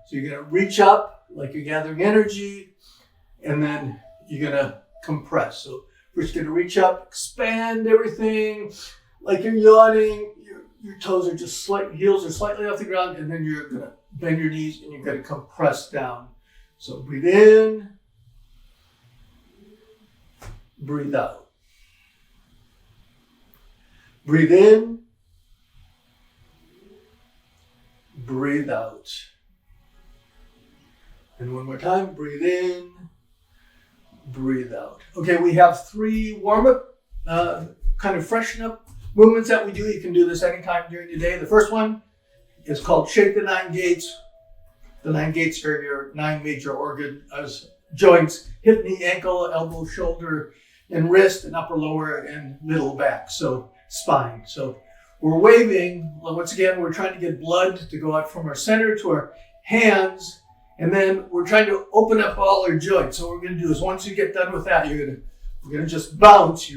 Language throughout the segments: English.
So you're gonna reach up like you're gathering energy, and then you're gonna compress. So first you're gonna reach up, expand everything, like you're yawning. Your toes are just heels are slightly off the ground, and then you're gonna bend your knees and you're gonna compress down. So breathe in, breathe out. Breathe in, breathe out. And one more time, breathe in, breathe out. Okay, we have 3 warm-up, kind of freshen up movements that we do. You can do this anytime during the day. The first one is called Shake the 9 Gates. The 9 gates are your 9 major organ joints: hip, knee, ankle, elbow, shoulder, and wrist, and upper, lower, and middle back. So spine. So we're waving. Once again, we're trying to get blood to go out from our center to our hands. And then we're trying to open up all our joints. So what we're going to do is once you get done with that, we're going to just bounce.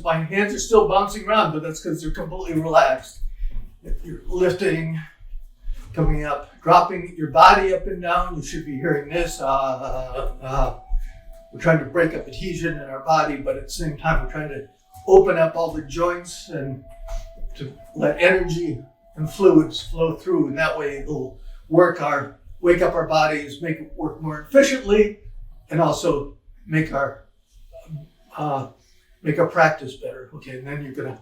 My hands are still bouncing around, but that's because they're completely relaxed. You're lifting, coming up, dropping your body up and down. You should be hearing this. We're trying to break up adhesion in our body, but at the same time, we're trying to open up all the joints and to let energy and fluids flow through. And that way it'll wake up our bodies, make it work more efficiently, and also make our practice better. Okay, and then you're gonna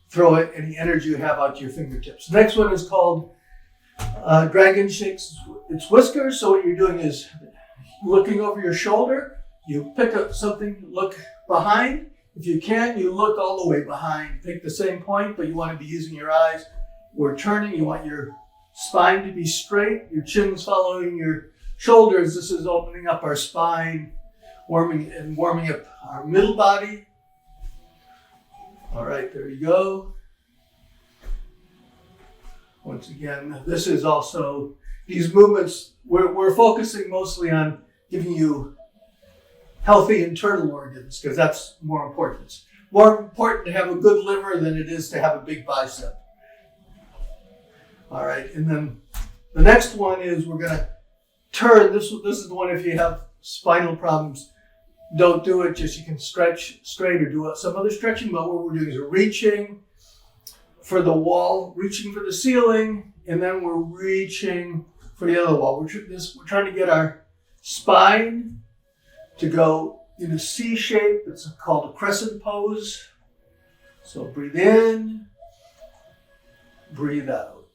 throw any energy you have out to your fingertips. The next one is called Dragon Shakes Its Whisker. So what you're doing is looking over your shoulder. You pick up something, look behind. If you can, you look all the way behind. Pick the same point, but you want to be using your eyes. We're turning. You want your spine to be straight. Your chin's following your shoulders. This is opening up our spine, warming up our middle body. All right, there you go. Once again, this is also, these movements, we're focusing mostly on giving you healthy internal organs, because that's more important. It's more important to have a good liver than it is to have a big bicep. All right, and then the next one is we're going to turn. This is the one if you have spinal problems, don't do it. Just you can stretch straight or do some other stretching. But what we're doing is we're reaching for the wall, reaching for the ceiling, and then we're reaching for the other wall. We're trying to get our spine to go in a C shape. It's called a crescent pose. So breathe in, breathe out.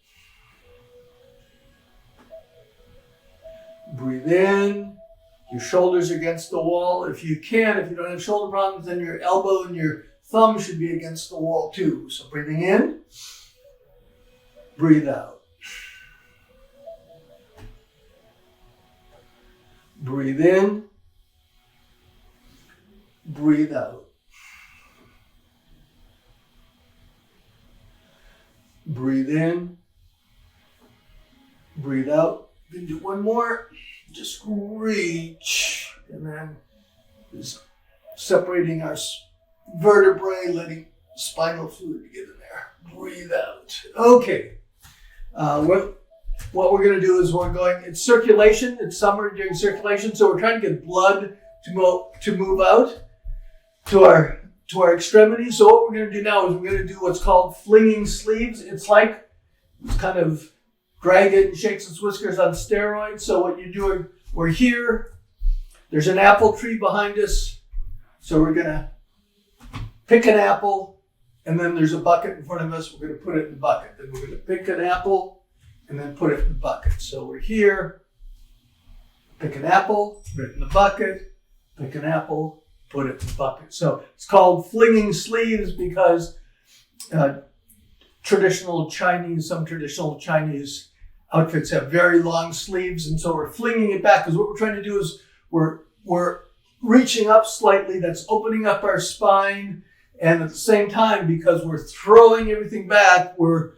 Breathe in, your shoulders against the wall. If you don't have shoulder problems, then your elbow and your thumb should be against the wall too. So breathing in, breathe out. Breathe in, breathe out. Breathe in, breathe out. We can do one more. Just reach, and then just separating our vertebrae, letting spinal fluid get in there. Breathe out. Okay. What we're going to do is it's circulation. It's summer during circulation, so we're trying to get blood to move out to our extremities. So what we're going to do now is we're going to do what's called flinging sleeves. It's kind of Dragon Shakes Its Whiskers on steroids. So what you're doing, we're here. There's an apple tree behind us. So we're going to pick an apple, and then there's a bucket in front of us. We're going to put it in the bucket. Then we're going to pick an apple and then put it in the bucket. So we're here. Pick an apple, put it in the bucket. Pick an apple, put it in the bucket. So it's called flinging sleeves because some traditional Chinese outfits have very long sleeves, and so we're flinging it back because what we're trying to do is we're reaching up slightly. That's opening up our spine, and at the same time, because we're throwing everything back, we're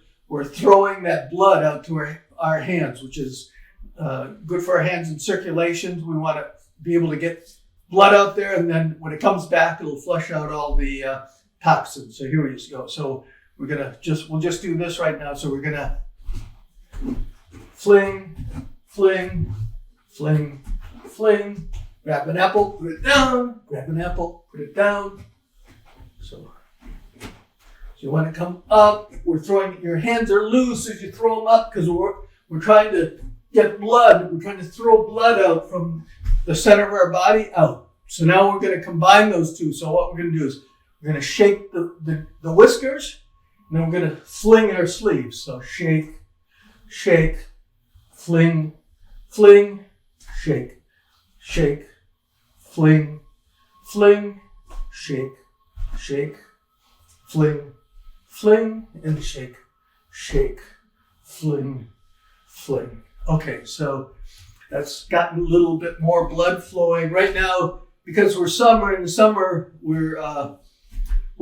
throwing that blood out to our hands, which is good for our hands and circulation. We want to be able to get blood out there, and then when it comes back, it'll flush out all the toxins. So here we go. So we'll just do this right now. So we're gonna fling, fling, fling, fling. Grab an apple, put it down. Grab an apple, put it down. So you want to come up. We're throwing, your hands are loose as you throw them up because we're trying to get blood. We're trying to throw blood out from the center of our body out. So now we're going to combine those two. So what we're going to do is we're going to shake the whiskers, and then we're going to fling our sleeves. So shake, shake, fling, fling, shake, shake, fling, fling, shake, shake, fling, fling, and shake, shake, fling, fling. Okay, so that's gotten a little bit more blood flowing. Right now, because we're in the summer, we're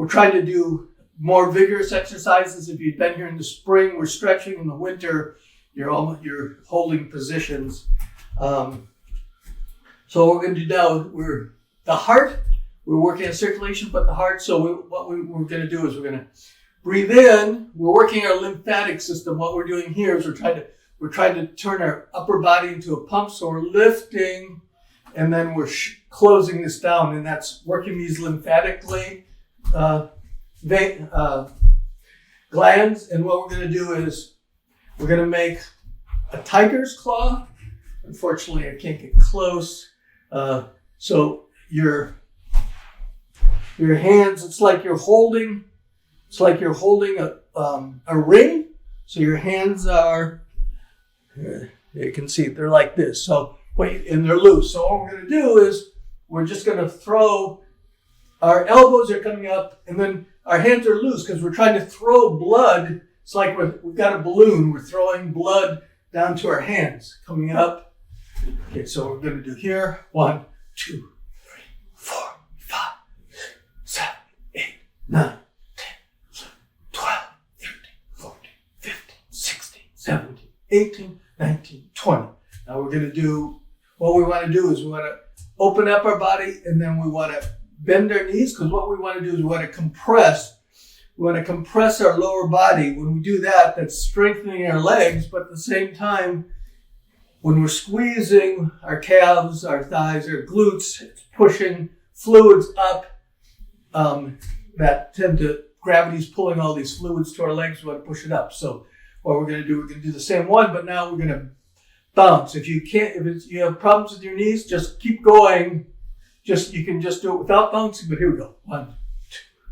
trying to do more vigorous exercises. If you've been here in the spring, we're stretching. In the winter, you're holding positions. So what we're going to do now, we're working on circulation, but the heart. So what we're going to do is we're going to breathe in. We're working our lymphatic system. What we're doing here is we're trying to turn our upper body into a pump. So we're lifting, and then we're closing this down, and that's working these lymphatically glands. And what we're going to do is we're going to make a tiger's claw. Unfortunately, I can't get close. So your hands, it's like you're holding a ring. So your hands are, you can see they're like this. So and they're loose. So what we're going to do is we're just going to throw, our elbows are coming up, and then our hands are loose because we're trying to throw blood. It's like we've got a balloon. We're throwing blood down to our hands, coming up. Okay, so we're going to do here. 1, 2, 3, 4, 5, 6, 7, 8, 9, 10, 12, 13, 14, 15, 16, 17, 18, 19, 20. Now we're going to do, what we want to do is we want to open up our body, and then we want to bend our knees, because what we want to do is we want to compress. We want to compress our lower body. When we do that, that's strengthening our legs, but at the same time, when we're squeezing our calves, our thighs, our glutes, it's pushing fluids up gravity's pulling all these fluids to our legs. We want to push it up. So what we're going to do the same one, but now we're going to bounce. If you have problems with your knees, just keep going. You can just do it without bouncing, but here we go. 1, 2,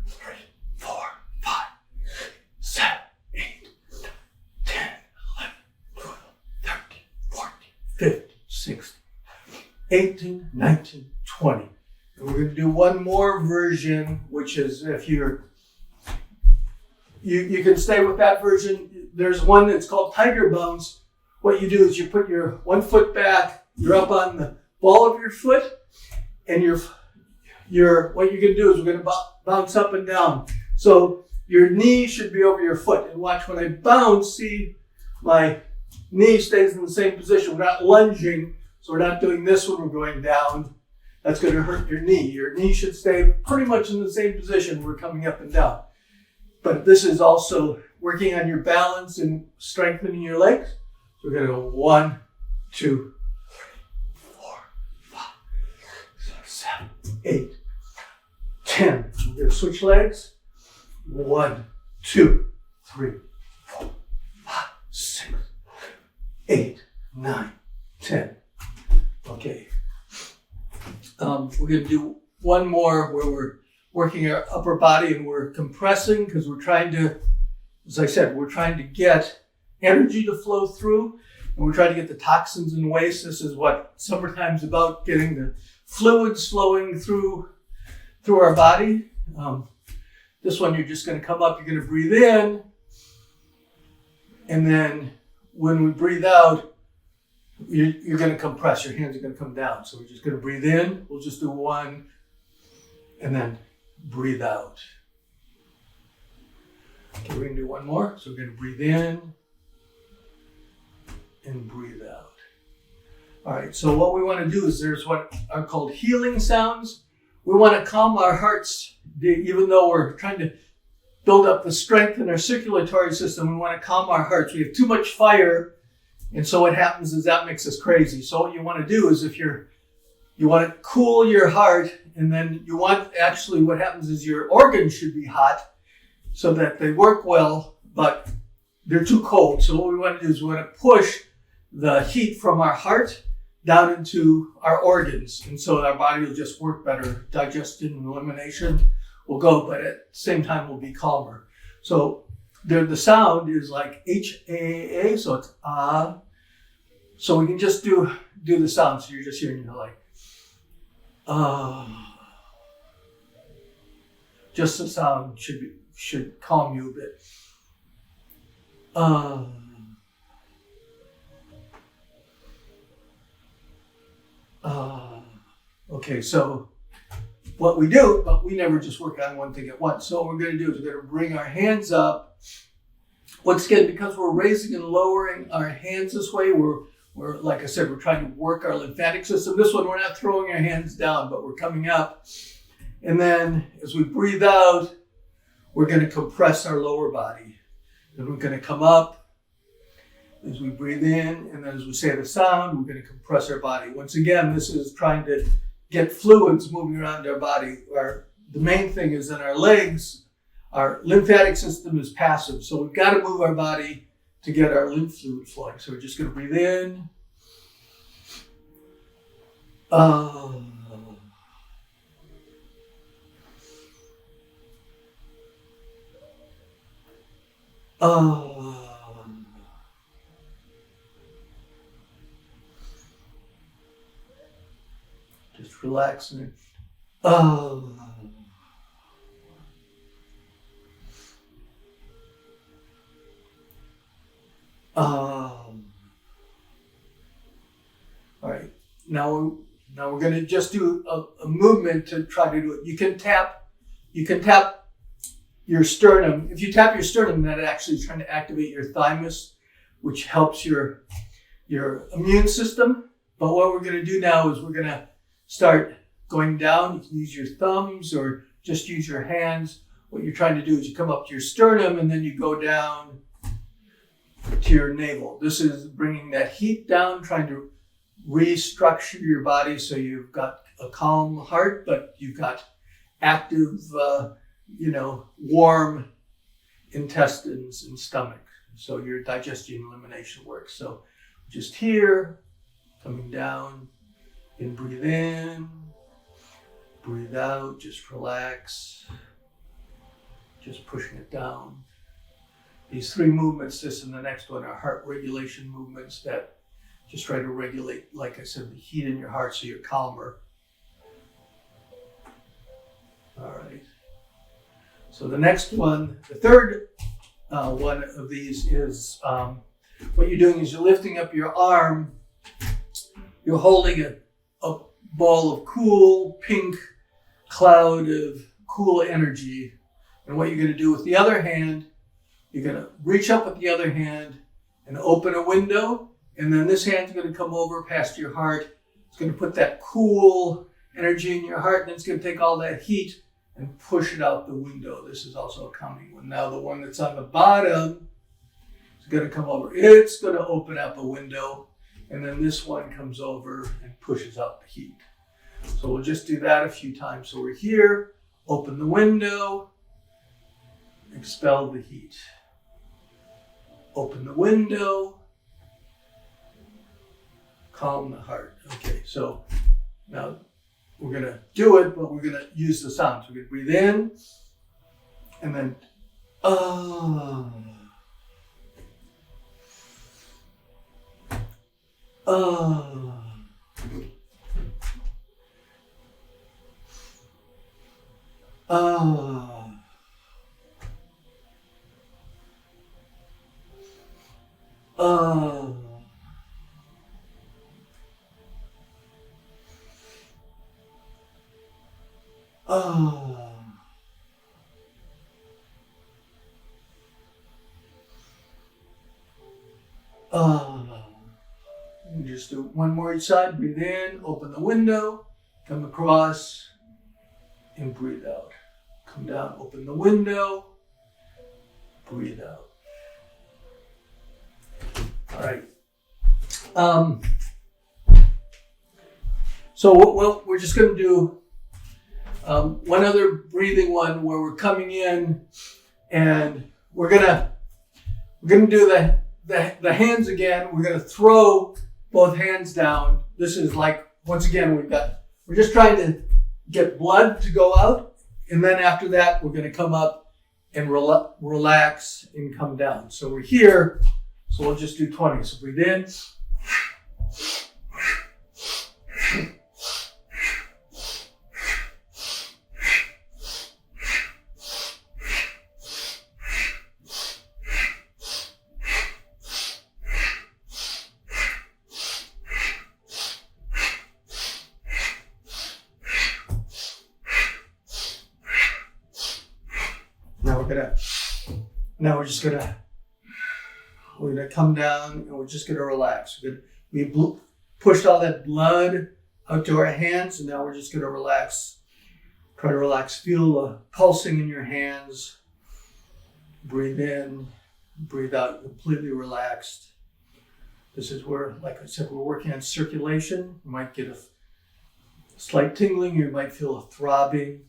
3, 4, 5, 7, 8, 10, 11, 12, 13, 14, 15, 16, 18, 19, 20. And we're going to do one more version, which is if you can stay with that version. There's one that's called Tiger Bounce. What you do is you put your one foot back, you're up on the ball of your foot, and what you're going to do is we're going to bounce up and down. So your knee should be over your foot. And watch when I bounce, see my knee stays in the same position. We're not lunging, so we're not doing this when we're going down. That's going to hurt your knee. Your knee should stay pretty much in the same position. We're coming up and down. But this is also working on your balance and strengthening your legs. So we're going to go 1, 2, 3, 4, 5, 6, 7, 8, 10. We're going to switch legs. 1, 2, 3, 4, 5, 6, 8, 9, 10. Okay. We're going to do one more where we're working our upper body and we're compressing because we're trying to, as I said, we're trying to get energy to flow through, and we're trying to get the toxins and waste. This is what summertime's about, getting the fluids flowing through our body. This one, you're just going to come up, you're going to breathe in, and then when we breathe out, you're going to compress. Your hands are going to come down. So we're just going to breathe in. We'll just do 1, and then breathe out. Okay, we're going to do one more. So we're going to breathe in and breathe out. All right, so what we want to do is there's what are called healing sounds. We want to calm our hearts, even though we're trying to build up the strength in our circulatory system. We want to calm our hearts. We have too much fire And so what happens is that makes us crazy. So what you want to do is if you want to cool your heart, and then you want, actually what happens is your organs should be hot so that they work well, but they're too cold. So what we want to do is we want to push the heat from our heart down into our organs. And so our body will just work better. Digestion and elimination will go, but at the same time we'll be calmer. So the sound is like H-A-A, so it's ah. So we can just do the sound. So you're just hearing, like, just the sound should calm you a bit. Okay, so what we do, but we never just work on one thing at once. So what we're going to do is we're going to bring our hands up. Once again, because we're raising and lowering our hands this way, we're like I said, we're trying to work our lymphatic system. This one, we're not throwing our hands down, but we're coming up. And then as we breathe out, we're going to compress our lower body. Then we're going to come up as we breathe in, and then as we say the sound, we're going to compress our body. Once again, this is trying to get fluids moving around our body. The main thing is in our legs, our lymphatic system is passive. So we've got to move our body to get our lymph fluid flowing. So we're just going to breathe in. Just relaxing. All right. Now we're going to just do a movement to try to do it. You can tap your sternum. If you tap your sternum, that actually is trying to activate your thymus, which helps your immune system. But what we're going to do now is we're going to start going down. You can use your thumbs or just use your hands. What you're trying to do is you come up to your sternum and then you go down to your navel. This is bringing that heat down, trying to restructure your body so you've got a calm heart, but you've got active, warm intestines and stomach. So your digestion and elimination works. So just here, coming down, and breathe in, breathe out, just relax, just pushing it down. These three movements, this and the next one, are heart regulation movements that just try to regulate, like I said, the heat in your heart so you're calmer. All right. So the next one, the third one of these is what you're doing is you're lifting up your arm. You're holding a ball of cool pink cloud of cool energy. And what you're going to do with the other hand, you're going to reach up with the other hand and open a window. And then this hand's going to come over past your heart. It's going to put that cool energy in your heart. And it's going to take all that heat and push it out the window. This is also a calming one. Now the one that's on the bottom is going to come over. It's going to open up a window. And then this one comes over and pushes out the heat. So we'll just do that a few times. So we're here, open the window, expel the heat. Open the window, calm the heart. Okay, so now we're going to do it, but we're going to use the sound. So we're going to breathe in, and then and just do one more each side. Breathe in, open the window, come across, and breathe out. Come down, open the window, breathe out. All right. So we're just going to do one other breathing one where we're coming in, and we're gonna do the hands again. We're gonna throw both hands down. This is like, once again, we're just trying to get blood to go out, and then after that we're gonna come up and relax and come down. So we're here. So we'll just do 20. So breathe in. Now we're gonna come down and we're just gonna relax. We pushed all that blood out to our hands, and now we're just gonna relax. Try to relax. Feel the pulsing in your hands. Breathe in, breathe out, completely relaxed. This is where, like I said, we're working on circulation. You might get a slight tingling, you might feel a throbbing.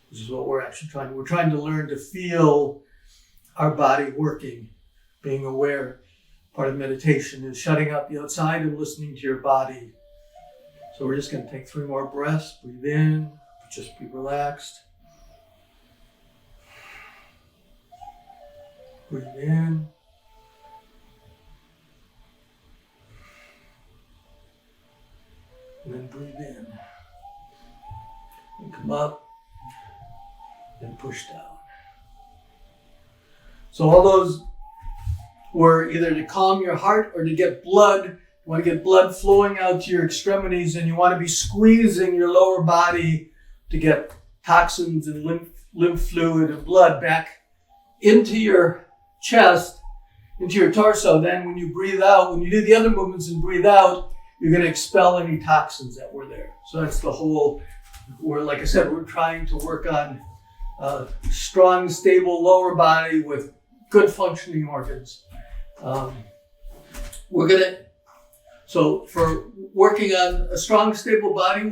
This is what we're actually we're trying to learn to feel our body working, being aware. Part of meditation is shutting out the outside and listening to your body. So we're just going to take 3 more breaths. Breathe in, just be relaxed. Breathe in. And then breathe in. And come up. Then push down. So all those were either to calm your heart or to get blood. You want to get blood flowing out to your extremities, and you want to be squeezing your lower body to get toxins and lymph fluid and blood back into your chest, into your torso. Then when you breathe out, when you do the other movements and breathe out, you're going to expel any toxins that were there. So that's the whole, like I said, we're trying to work on strong, stable lower body with good functioning organs. So for working on a strong, stable body,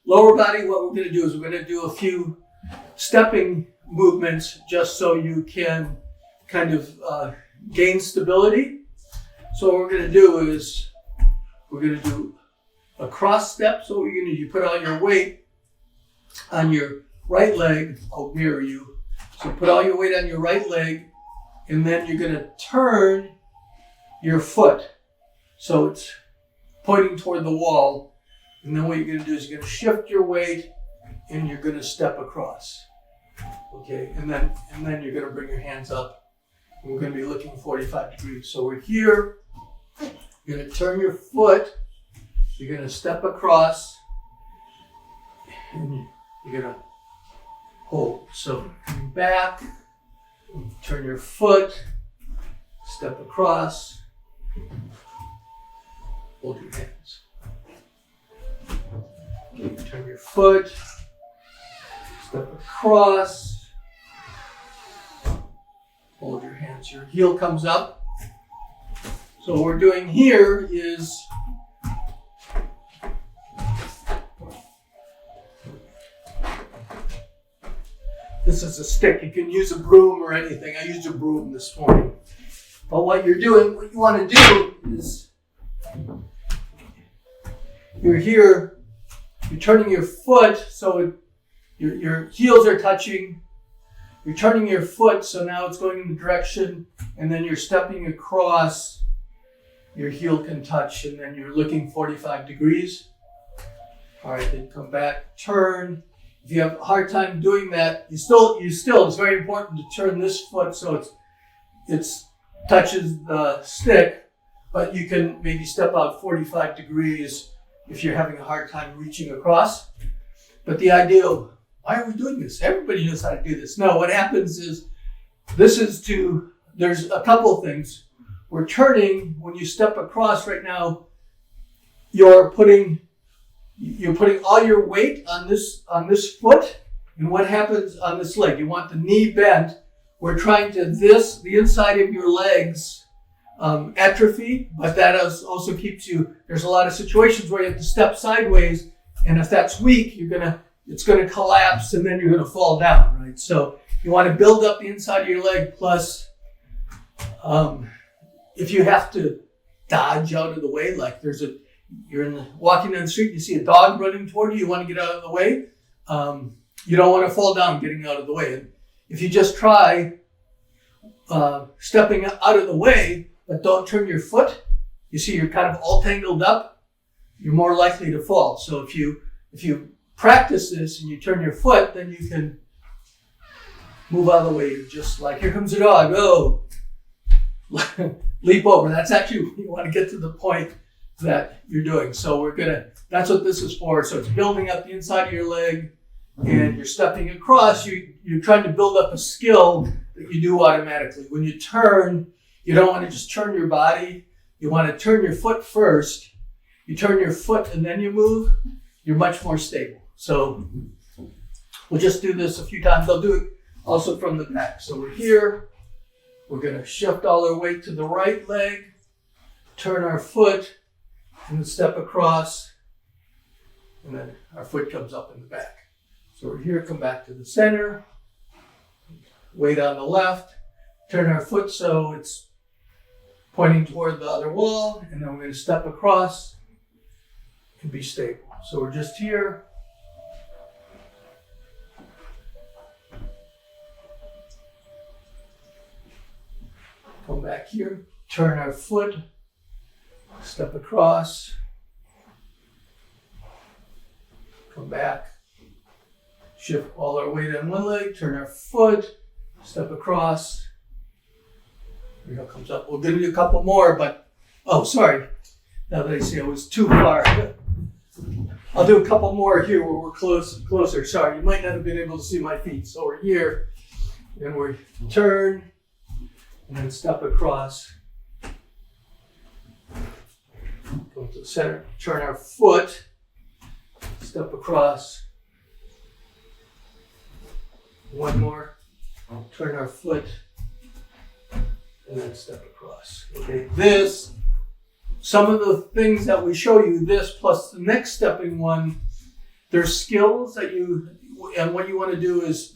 lower body, what we're going to do is we're going to do a few stepping movements just so you can kind of gain stability. So what we're going to do is we're going to do a cross step. So what you're going to do, you put all your weight on your right leg. I'll mirror you. So put all your weight on your right leg, and then you're going to turn your foot so it's pointing toward the wall. And then what you're going to do is you're going to shift your weight and you're going to step across. Okay, and then you're going to bring your hands up. And we're going to be looking 45 degrees. So we're here. You're going to turn your foot. You're going to step across. And you're going to hold. So coming back, turn your foot, step across, hold your hands. Turn your foot, step across, hold your hands. Your heel comes up. So what we're doing here is this is a stick. You can use a broom or anything. I used a broom this morning. But what you want to do is you're here, you're turning your foot so your heels are touching. You're turning your foot so now it's going in the direction, and then you're stepping across. Your heel can touch, and then you're looking 45 degrees. All right, then come back, turn. If you have a hard time doing that, you still, it's very important to turn this foot so it touches the stick, but you can maybe step out 45 degrees if you're having a hard time reaching across. But the idea of, why are we doing this? Everybody knows how to do this. No, what happens is, there's a couple of things. We're turning, when you step across right now, you're putting all your weight on this foot, and what happens on this leg? You want the knee bent. We're trying to the inside of your legs atrophy, but that also keeps you, there's a lot of situations where you have to step sideways, and if that's weak, it's gonna collapse and then you're gonna fall down, right? So you wanna build up the inside of your leg, plus if you have to dodge out of the way, like you're walking down the street, you see a dog running toward you wanna get out of the way, you don't wanna fall down getting out of the way. And if you just try stepping out of the way, but don't turn your foot, you see you're kind of all tangled up, you're more likely to fall. So if you practice this and you turn your foot, then you can move out of the way. You're just like, here comes a dog, oh, leap over. That's actually, you want to get to the point that you're doing. So that's what this is for. So it's building up the inside of your leg, and you're stepping across. You're trying to build up a skill that you do automatically. When you turn, you don't want to just turn your body. You want to turn your foot first. You turn your foot and then you move. You're much more stable. So we'll just do this a few times. I'll do it also from the back. So we're here. We're going to shift all our weight to the right leg, turn our foot, and then step across. And then our foot comes up in the back. So we're here, come back to the center. Weight on the left. Turn our foot so it's pointing toward the other wall, and then we're going to step across and be stable. So we're just here. Come back here, turn our foot, step across, come back, shift all our weight on one leg, turn our foot, step across. Here it comes up. We'll do a couple more, but, oh, sorry. Now that I see I was too far. I'll do a couple more here where we're closer. Sorry, you might not have been able to see my feet. So we're here, and we turn, and then step across. Go to the center, turn our foot, step across. One more, turn our foot, and then step across. Okay, some of the things that we show you, this plus the next stepping one, there's skills that and what you want to do is,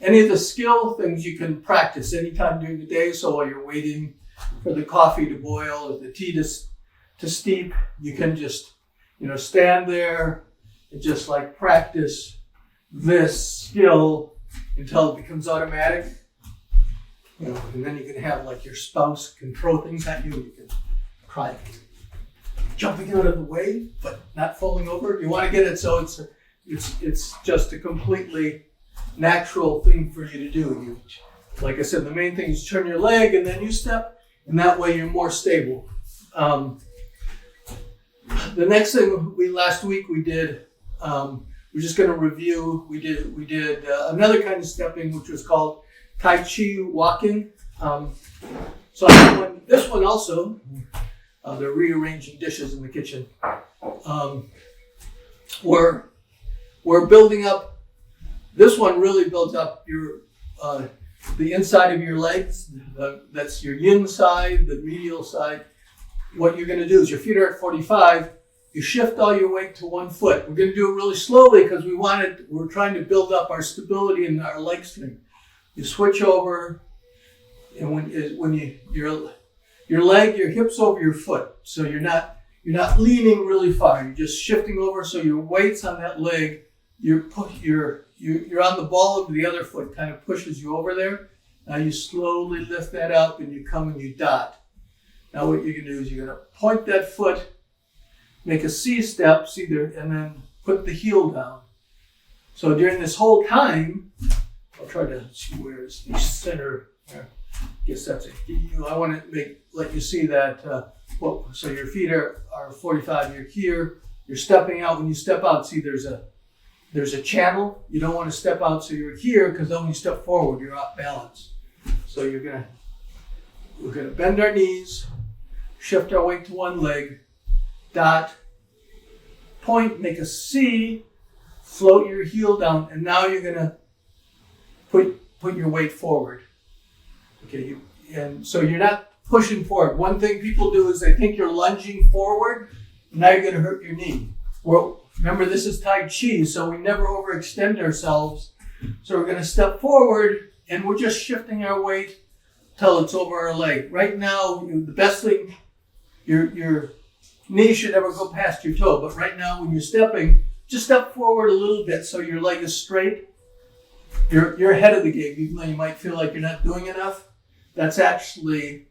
any of the skill things you can practice anytime during the day. So while you're waiting for the coffee to boil or the tea to steep, you can just, stand there and just like practice this skill until it becomes automatic. And then you can have like your spouse can throw things at you. You can try jumping out of the way, but not falling over. You want to get it so it's just a completely natural thing for you to do. Like I said, the main thing is turn your leg and then you step, and that way you're more stable. The next thing last week we did, we're just going to review. We did another kind of stepping, which was called Tai Chi Walking. So this one also, they're rearranging dishes in the kitchen. We're building up. This one really builds up your the inside of your legs. That's your yin side, the medial side. What you're going to do is your feet are at 45. You shift all your weight to one foot. We're going to do it really slowly because we're trying to build up our stability and our leg strength. You switch over, and when your leg, your hips over your foot, so you're not leaning really far. You're just shifting over, so your weight's on that leg. You're on the ball of the other foot, kind of pushes you over there. Now you slowly lift that up, and you come and you dot. Now what you're going to do is you're going to point that foot, make a C step, and then put the heel down. So during this whole time, I'll try to see where is the center. I guess that's it. I want to let you see that. So your feet are 45. You're here. You're stepping out. When you step out, see there's a channel. You don't want to step out, so you're here, because then when you step forward, you're off balance. So we're gonna bend our knees, shift our weight to one leg, dot, point, make a C, float your heel down, and now you're gonna put your weight forward. Okay, and so you're not pushing forward. One thing people do is they think you're lunging forward. Now you're going to hurt your knee. Well, remember, this is Tai Chi, so we never overextend ourselves. So we're going to step forward, and we're just shifting our weight till it's over our leg. Right now, the best thing, your knee should never go past your toe. But right now, when you're stepping, just step forward a little bit so your leg is straight. You're ahead of the game, even though you might feel like you're not doing enough. That's actually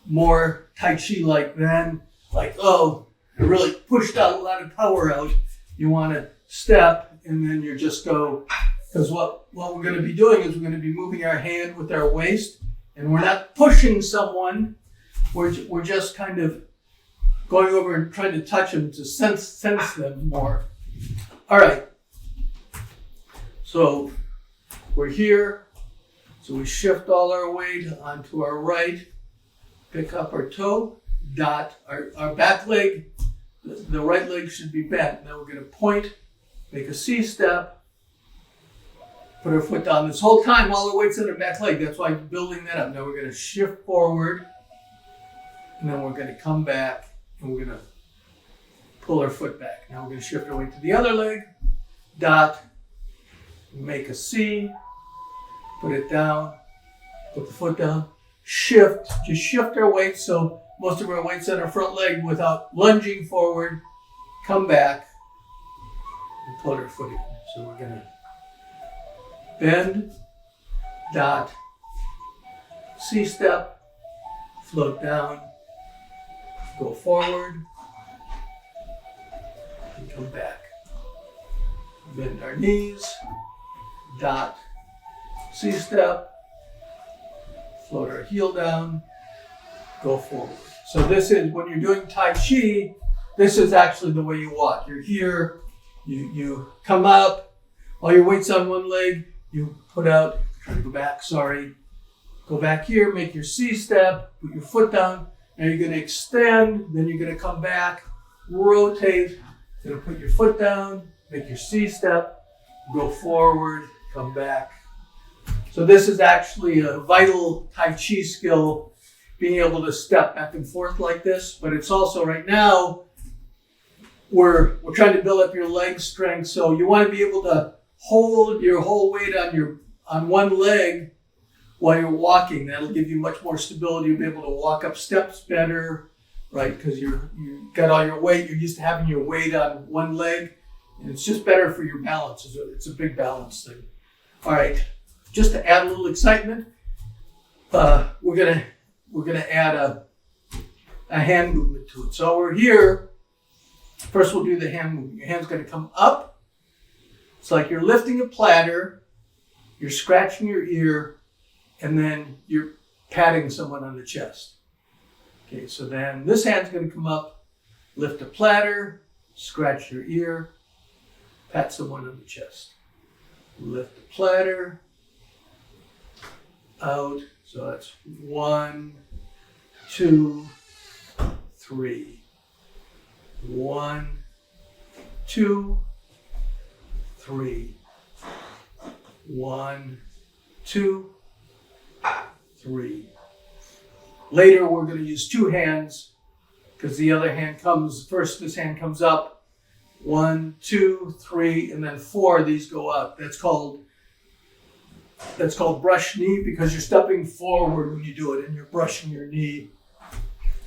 more Tai Chi-like than like, oh, I really pushed out a lot of power out. You want to step, and then you just go, because what we're going to be doing is we're going to be moving our hand with our waist, and we're not pushing someone. We're just kind of going over and trying to touch them to sense them more. All right. So we're here. So we shift all our weight onto our right, pick up our toe, dot our back leg. The right leg should be bent. Now we're going to point, make a C-step, put our foot down. This whole time while our weight's on our back leg, that's why I'm building that up. Now we're going to shift forward, and then we're going to come back, and we're going to pull our foot back. Now we're going to shift our weight to the other leg, dot, make a C, put it down, put the foot down, shift, just shift our weight so most of our weight's on our front leg without lunging forward, come back, and pull our foot in. So we're going to bend, dot, C-step, float down, go forward, and come back. Bend our knees, dot, C-step, float our heel down, go forward. So this is, when you're doing Tai Chi, this is actually the way you walk. You're here, you come up, all your weight's on one leg, you put out, try to go back, sorry. Go back here, make your C-step, put your foot down. Now you're going to extend, then you're going to come back, rotate, you're going to put your foot down, make your C-step, go forward, come back. So this is actually a vital Tai Chi skill, being able to step back and forth like this. But it's also right now, we're trying to build up your leg strength. So you want to be able to hold your whole weight on one leg while you're walking. That'll give you much more stability. You'll be able to walk up steps better, right? Because you got all your weight. You're used to having your weight on one leg. And it's just better for your balance. It's a big balance thing. All right, just to add a little excitement, we're gonna add a hand movement to it. So we're here. First, we'll do the hand movement. Your hand's gonna come up. It's like you're lifting a platter, you're scratching your ear, and then you're patting someone on the chest. Okay, so then this hand's gonna come up, lift a platter, scratch your ear, pat someone on the chest. Lift the platter, out. So that's 1, 2, 3. 1, 2, 3. 1, 2, 3. Later, we're going to use two hands because the other hand comes first. This hand comes up. 1, 2, 3, and then 4. These go up. That's called brush knee because you're stepping forward when you do it and you're brushing your knee.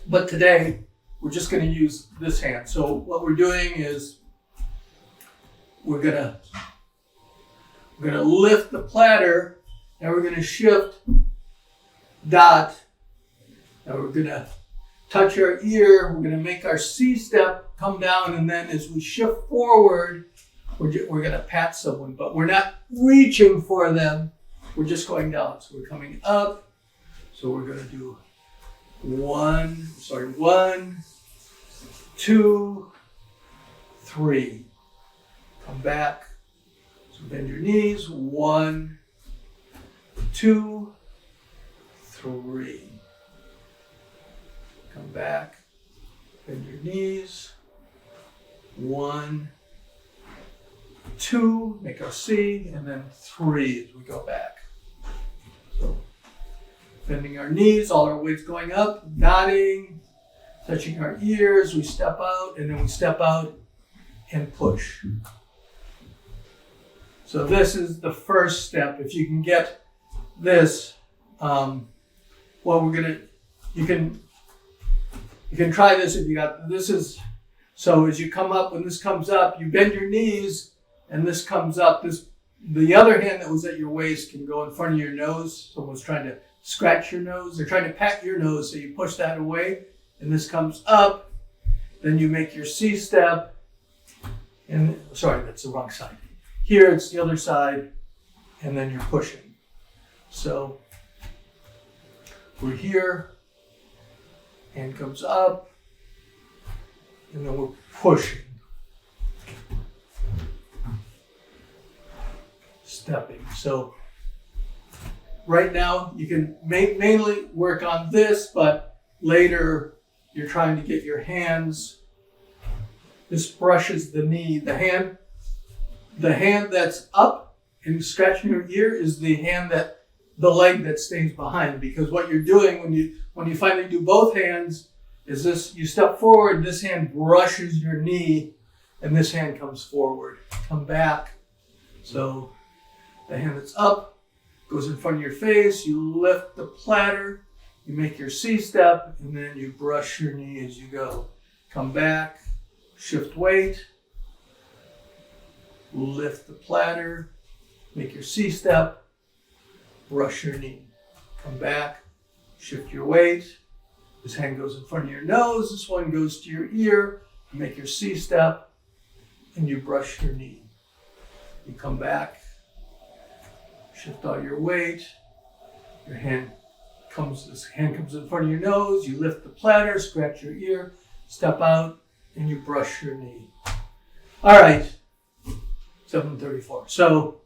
But today, we're just going to use this hand. So what we're doing is we're gonna lift the platter and we're gonna shift, dot. Now we're gonna touch our ear. We're gonna make our C step, come down, and then as we shift forward, we're gonna pat someone, but we're not reaching for them. We're just going down. So we're coming up. So we're gonna do 1, 2, 3. Come back. So bend your knees. 1, 2, 3. Come back. Bend your knees. 1, 2. Make our C, and then 3 as we go back. So Bending our knees, all our weight's going up, nodding, touching our ears, we step out, and then we step out and push. So this is the first step. If you can get this, you can try this if you got, this is, so as you come up, when this comes up, you bend your knees, and this comes up. The other hand that was at your waist can go in front of your nose. Someone's trying to scratch your nose. They're trying to pat your nose, so you push that away, and this comes up. Then you make your C-step, and sorry, that's the wrong side. Here it's the other side, and then you're pushing. So we're here, hand comes up, and then we're pushing. Stepping. So right now you can mainly work on this, but later you're trying to get your hands. This brushes the knee. The hand that's up and scratching your ear is the leg that stays behind, because what you're doing when you finally do both hands is this: you step forward, this hand brushes your knee, and this hand comes forward. Come back. So the hand that's up goes in front of your face, you lift the platter, you make your C-step, and then you brush your knee as you go. Come back, shift weight, lift the platter, make your C-step, brush your knee. Come back, shift your weight. This hand goes in front of your nose, this one goes to your ear, you make your C-step, and you brush your knee. You come back, shift all your weight. This hand comes in front of your nose, you lift the platter, scratch your ear, step out, and you brush your knee. All right, 7:34. So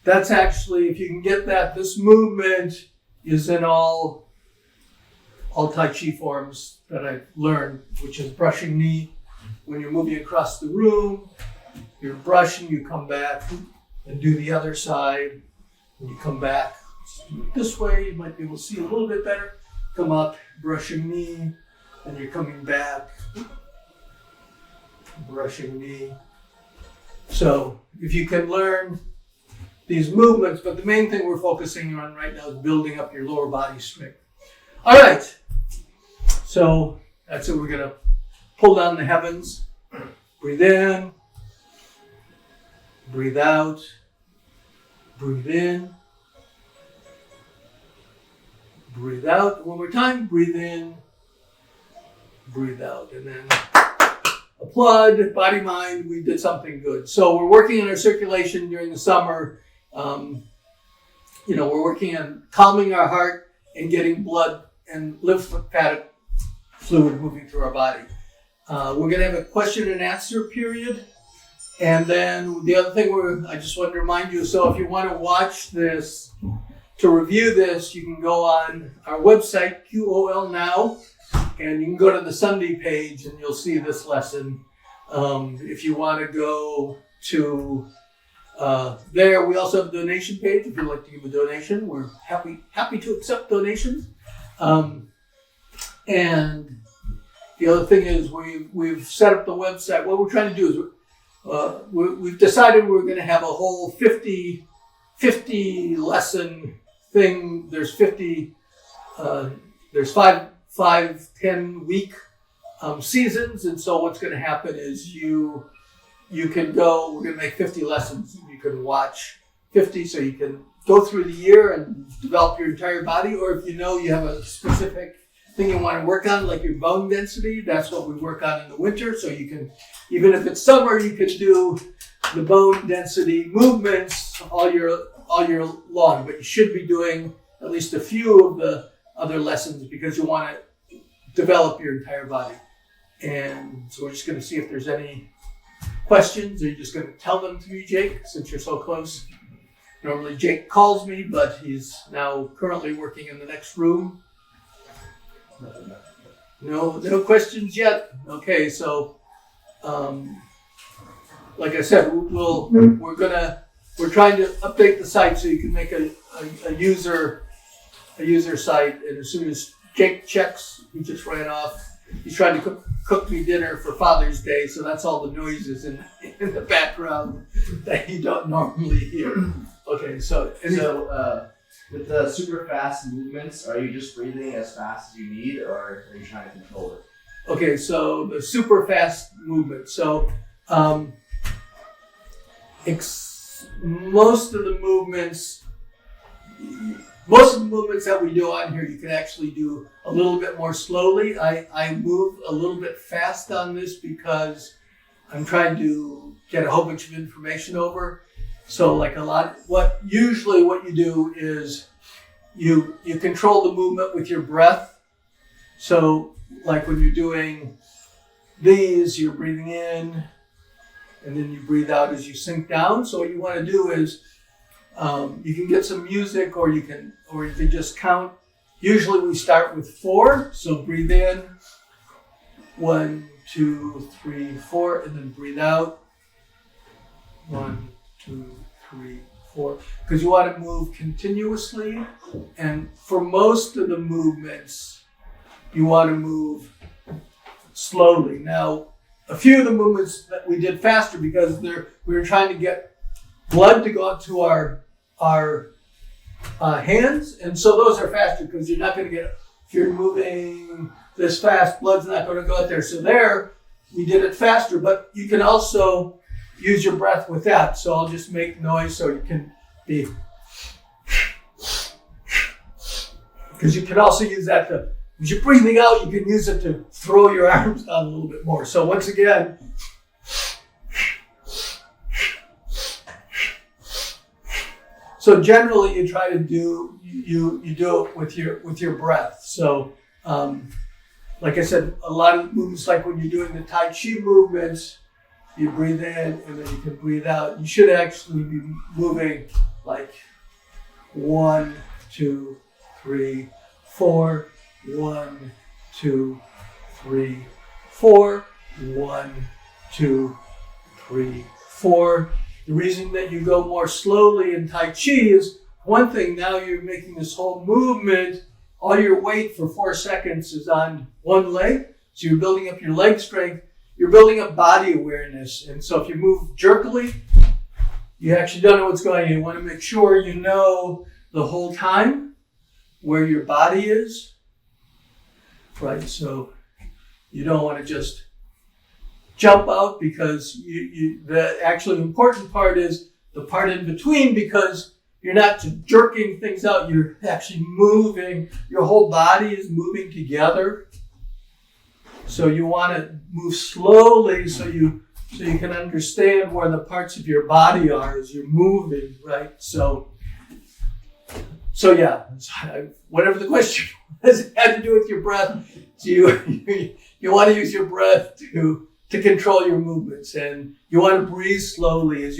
that's actually, if you can get that, this movement is in all Tai Chi forms that I've learned, which is brushing knee. When you're moving across the room, you're brushing, you come back and do the other side. When you come back, do it this way, you might be able to see a little bit better. Come up, brush your knee, and you're coming back, brushing knee. So if you can learn these movements, but the main thing we're focusing on right now is building up your lower body strength. All right, so that's it. We're gonna pull down the heavens. Breathe in, breathe out, breathe in, breathe out. One more time, breathe in, breathe out, and then applaud, body, mind, we did something good. So we're working on our circulation during the summer. We're working on calming our heart and getting blood and lymphatic fluid moving through our body. We're going to have a question and answer period. And then the other thing I just wanted to remind you, so if you want to watch this, to review this, you can go on our website, QOL Now, and you can go to the Sunday page and you'll see this lesson. If you want to go to there, we also have a donation page. If you'd like to give a donation, we're happy to accept donations. And the other thing is we've set up the website. What we're trying to do is we've decided we're going to have a whole 50 lesson thing. There's 50. There's five 10 week seasons, and so what's going to happen is you can go. We're going to make 50 lessons. You can watch 50, so you can go through the year and develop your entire body. Or if you have a specific thing you want to work on, like your bone density, that's what we work on in the winter. So you can, even if it's summer, you can do the bone density movements all year long. But you should be doing at least a few of the other lessons because you want to develop your entire body. And so we're just going to see if there's any questions. Are you just going to tell them to me, Jake, since you're so close? Normally Jake calls me, but he's now currently working in the next room. No questions yet? Okay, so like I said, we're trying to update the site so you can make a user a user site, and as soon as Jake checks, he just ran off. He's trying to cook me dinner for Father's Day, so that's all the noises in the background that you don't normally hear. Okay, so with the super fast movements, are you just breathing as fast as you need, or are you trying to control it? Okay, so the super fast movement. So most of the movements that we do on here, you can actually do a little bit more slowly. I move a little bit fast on this because I'm trying to get a whole bunch of information over. So what you do is you control the movement with your breath. So like when you're doing these, you're breathing in and then you breathe out as you sink down. So what you want to do is you can get some music, or you can just count. Usually we start with 4. So breathe in, 1, 2, 3, 4, and then breathe out, 1, 2, 3, 4. Because you want to move continuously, and for most of the movements, you want to move slowly. Now, a few of the movements that we did faster because we were trying to get blood to go up to our hands, and so those are faster because you're not going to get, if you're moving this fast, blood's not going to go out there. So there, we did it faster, but you can also use your breath with that. So I'll just make noise so you can be, because you can also use that to, as you're breathing out, you can use it to throw your arms down a little bit more. So once again, so generally you try to do you do it with your breath. So like I said, a lot of movements, like when you're doing the Tai Chi movements, you breathe in and then you can breathe out. You should actually be moving like 1, 2, 3, 4, 1, 2, 3, 4, 1, 2, 3, 4. The reason that you go more slowly in Tai Chi is, one thing, now you're making this whole movement, all your weight for 4 seconds is on one leg. So you're building up your leg strength, you're building up body awareness. And so if you move jerkily, you actually don't know what's going on. You want to make sure you know the whole time where your body is, right? So you don't want to just jump out, because the actually important part is the part in between, because you're not jerking things out, you're actually moving, your whole body is moving together. So you want to move slowly so you can understand where the parts of your body are as you're moving, right? So yeah, whatever the question was, it had to do with your breath. So you want to use your breath to control your movements, and you want to breathe slowly as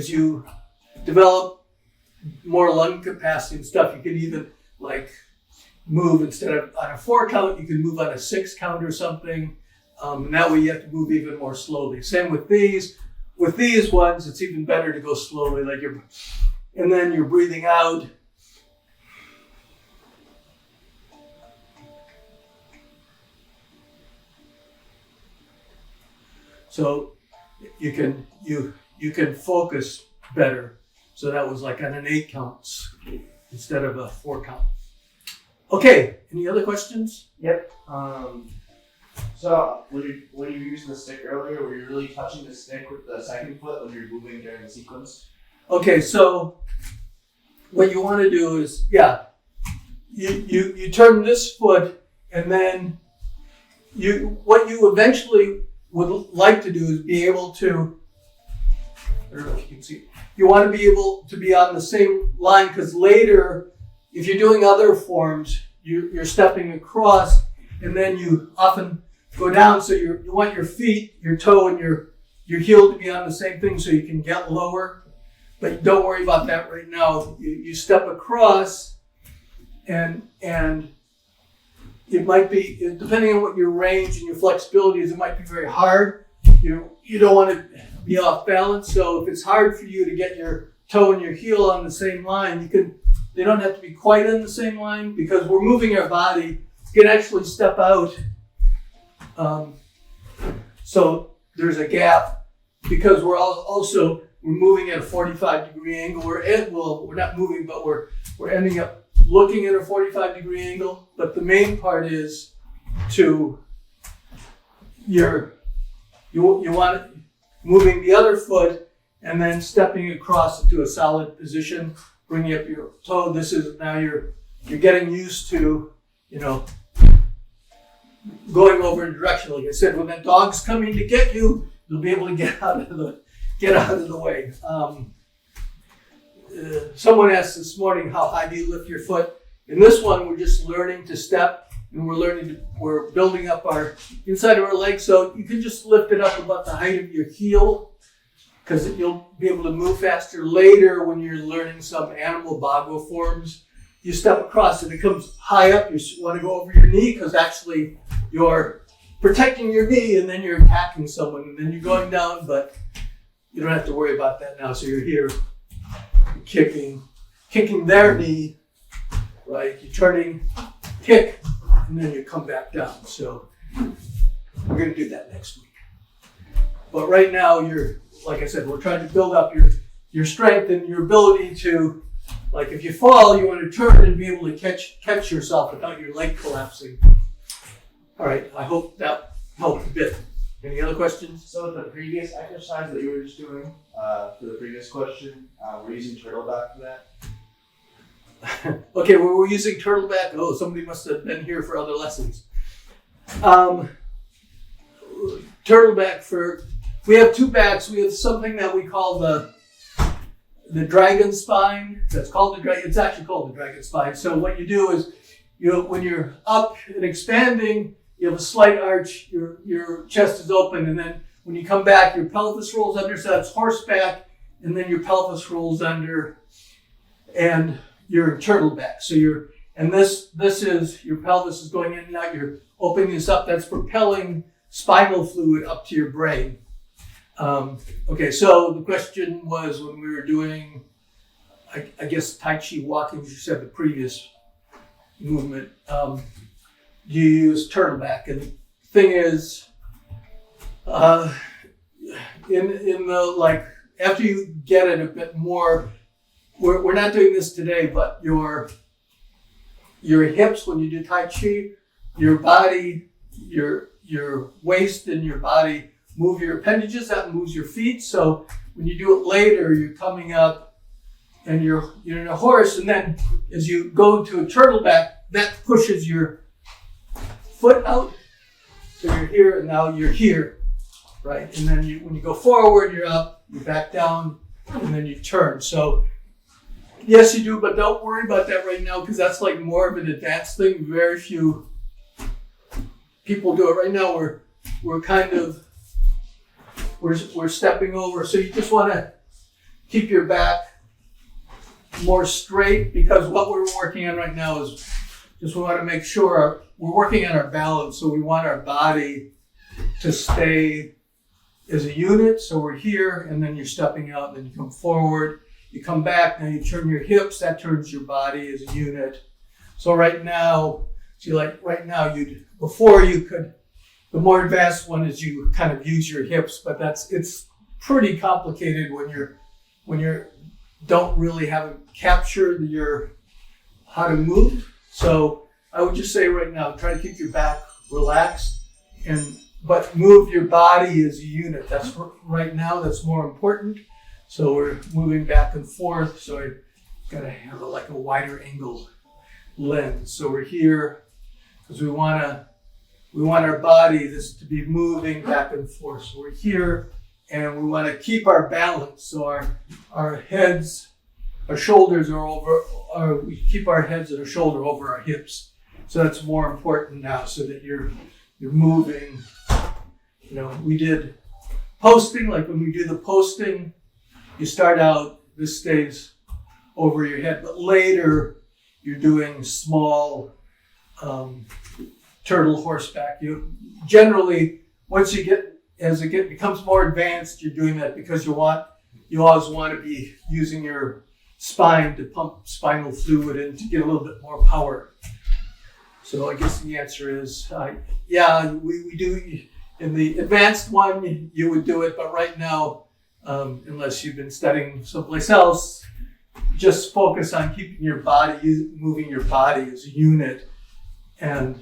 you develop more lung capacity and stuff. You can even like move, instead of on a 4 count, you can move on a 6 count or something. And that way you have to move even more slowly. Same with these. With these ones, it's even better to go slowly, and then you're breathing out. So you can focus better. So that was like on an 8 counts instead of a 4 count. Okay, any other questions? Yep. So when you were using the stick earlier, were you really touching the stick with the second foot when you're moving during the sequence? Okay, so what you want to do is, you turn this foot, and then what you eventually would like to do is be able to, I don't know if you can see, you want to be able to be on the same line, because later, if you're doing other forms, you're stepping across, and then you often go down. So you want your feet, your toe, and your heel to be on the same thing, so you can get lower. But don't worry about that right now. You step across, and it might be, depending on what your range and your flexibility is, it might be very hard. You don't want to be off balance. So if it's hard for you to get your toe and your heel on the same line, you can They don't have to be quite in the same line because we're moving our body. You can actually step out. So there's a gap because we're moving at a 45-degree angle. We're not moving, but we're ending up looking at a 45-degree angle. But the main part is you want it moving the other foot and then stepping across into a solid position, bringing up your toe. This is now you're getting used to, going over in a direction. Like I said, when that dog's coming to get you, you'll be able to get out of the way. Someone asked this morning, how high do you lift your foot? In this one, we're just learning to step, and we're building up our inside of our leg. So you can just lift it up about the height of your heel, because you'll be able to move faster later when you're learning some animal bago forms. You step across and it comes high up. You want to go over your knee because actually you're protecting your knee and then you're attacking someone and then you're going down, but you don't have to worry about that now. So you're here kicking their knee, right? You're turning, kick, and then you come back down. So we're going to do that next week. But right now like I said, we're trying to build up your strength and your ability to, like if you fall, you want to turn and be able to catch yourself without your leg collapsing. All right, I hope that helped a bit. Any other questions? So the previous exercise that you were just doing, for the previous question, we're using turtleback for that? Okay, well, we're using turtleback. Oh, somebody must have been here for other lessons. Turtleback we have two backs. We have something that we call the dragon spine. It's actually called the dragon spine. So what you do is, when you're up and expanding, you have a slight arch, your chest is open, and then when you come back, your pelvis rolls under, so that's horseback, and then your pelvis rolls under, and you're turtleback. So this is, your pelvis is going in and out, you're opening this up, that's propelling spinal fluid up to your brain. Okay, so the question was when we were doing, I guess, Tai Chi Walking, as you said, the previous movement, you use turtleback. And the thing is, after you get it a bit more, we're not doing this today, but your hips, when you do Tai Chi, your body, your waist and your body move your appendages, that moves your feet. So when you do it later, you're coming up and you're in a horse, and then as you go into a turtleback, that pushes your foot out. So you're here, and now you're here, right? And then when you go forward, you're up, you back down, and then you turn. So yes, you do, but don't worry about that right now because that's like more of an advanced thing. Very few people do it right now. We're kind of we're stepping over. So you just want to keep your back more straight because what we're working on right now is just we want to make sure we're working on our balance. So we want our body to stay as a unit. So we're here, and then you're stepping out, and then you come forward, you come back, now you turn your hips, that turns your body as a unit. So right now, the more advanced one is you kind of use your hips, but it's pretty complicated when you don't really haven't captured how to move. So I would just say right now, try to keep your back relaxed but move your body as a unit. That's right now, that's more important. So we're moving back and forth. So I gotta have a wider angle lens. So we're here because we want our body to be moving back and forth. So we're here and we want to keep our balance. So our shoulders are over, we keep our heads and our shoulder over our hips. So that's more important now so that you're moving. We did posting, like when we do the posting, you start out, this stays over your head, but later you're doing small turtle horseback. You generally, as it becomes more advanced, you're doing that because you always want to be using your spine to pump spinal fluid in to get a little bit more power. So I guess the answer is, yeah, we do. In the advanced one, you would do it, but right now, unless you've been studying someplace else, just focus on keeping your body, moving your body as a unit, and